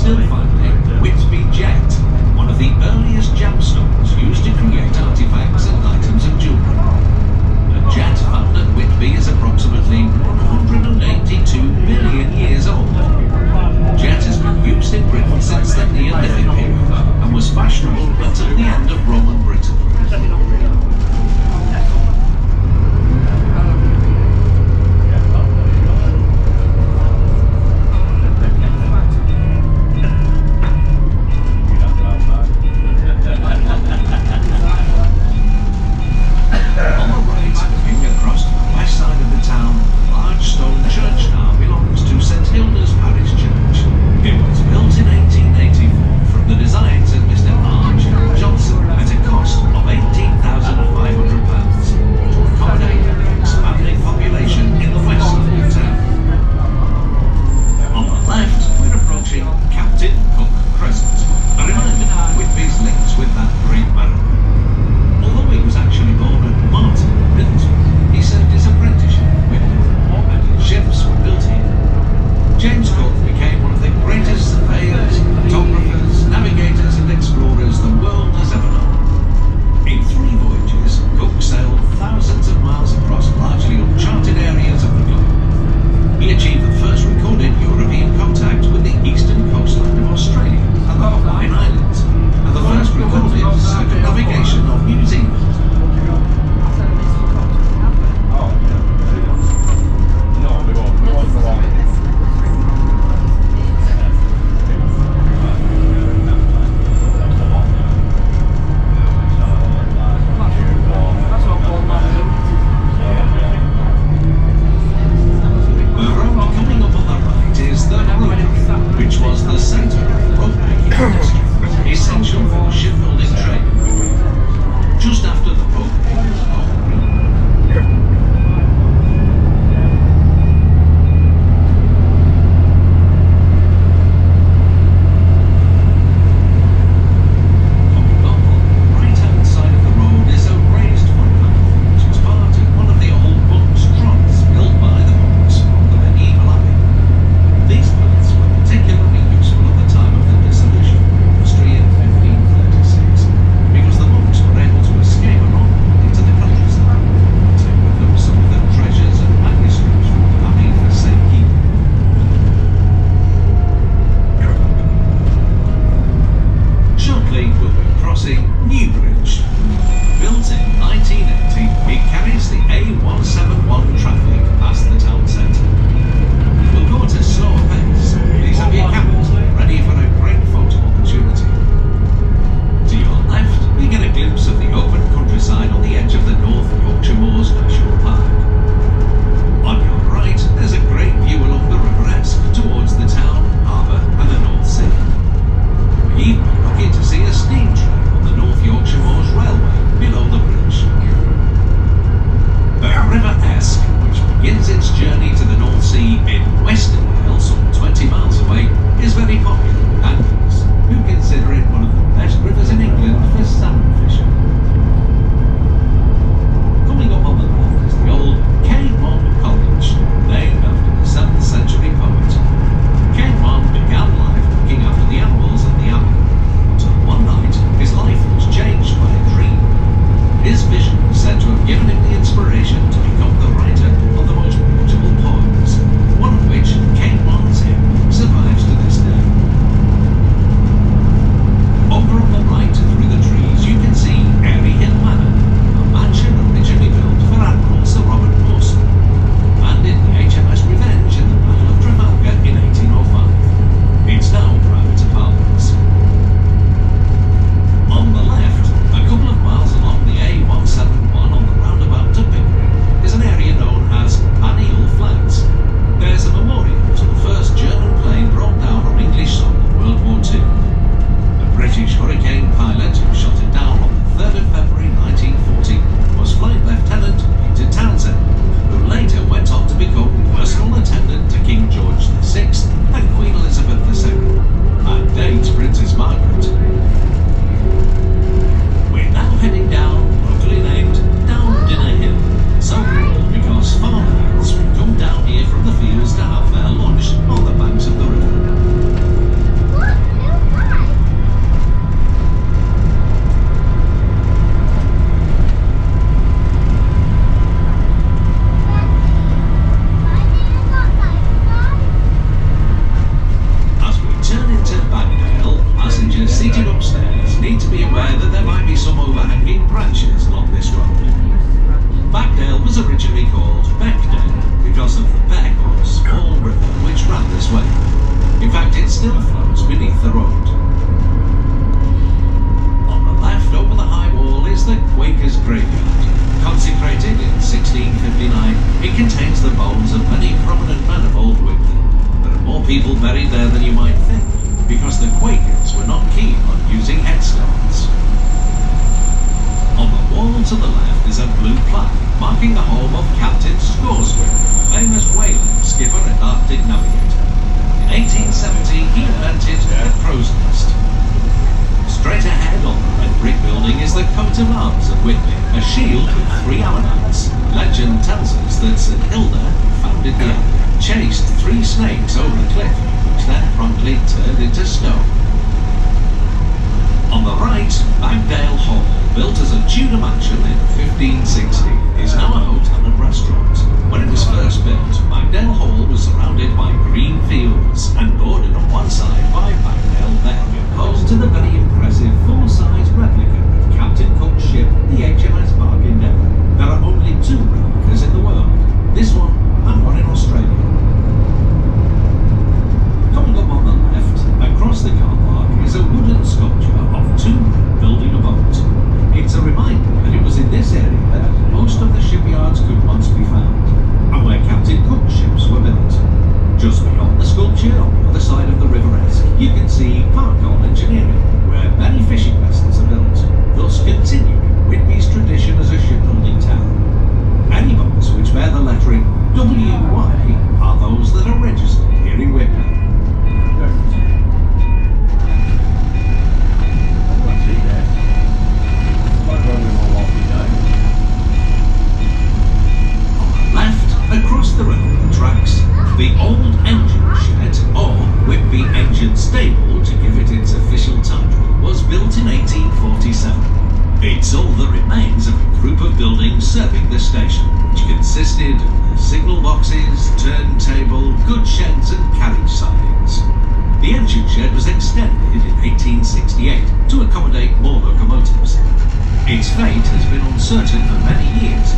still finding Whitby Jet, one of the earliest gemstones used to create artifacts and items of jewellery. A jet found at Whitby is approximately 182 million years old. Jet has been used in Britain since the Neolithic period and was fashionable until the end of Roman Britain. still flows beneath the road. On the left over the high wall is the Quakers' graveyard. Consecrated in 1659, it contains the bones of many prominent men of Old Whitby. There are more people buried there than you might think, because the Quakers were not keen on using headstones. On the wall to the left is a blue plaque marking the home of Captain Scoresby, a famous whaling skipper and Arctic navigator. In 1870 he invented the crow's nest. Straight ahead on the red brick building is the coat of arms of Whitby, a shield with 3 allemans. Legend tells us that St Hilda, who founded the area, chased 3 snakes over the cliff, which then promptly turned into stone. On the right, Bagdale Hall, built as a Tudor mansion in 1560, is now a hotel and restaurant. When it was first built, Bagdale Hall was surrounded by green fields and bordered on one side by Bagdale Bay, home to the very impressive full-size replica of Captain Cook's ship, the HMS Bargain Endeavour. There are only 2 replicas in the world, this one and one in Australia. Coming up on the left, across the car park, is a wooden sculpture of 2 men building a boat. It's a reminder that it was in this area that most of the shipyards could once be found, and where Captain Cook's ships were built. Just beyond the sculpture, on the other side of the River Esk, you can see Parkon Engineering, where many fishing vessels are built, thus continuing Whitby's tradition as a shipbuilding town. Any boats which bear the lettering WY are those that are registered here in Whitby. Across the railroad tracks, the old engine shed, or Whitby Engine Stable to give it its official title, was built in 1847. It's all that remains of a group of buildings serving the station, which consisted of the signal boxes, turntable, goods sheds and carriage sidings. The engine shed was extended in 1868 to accommodate more locomotives. Its fate has been uncertain for many years,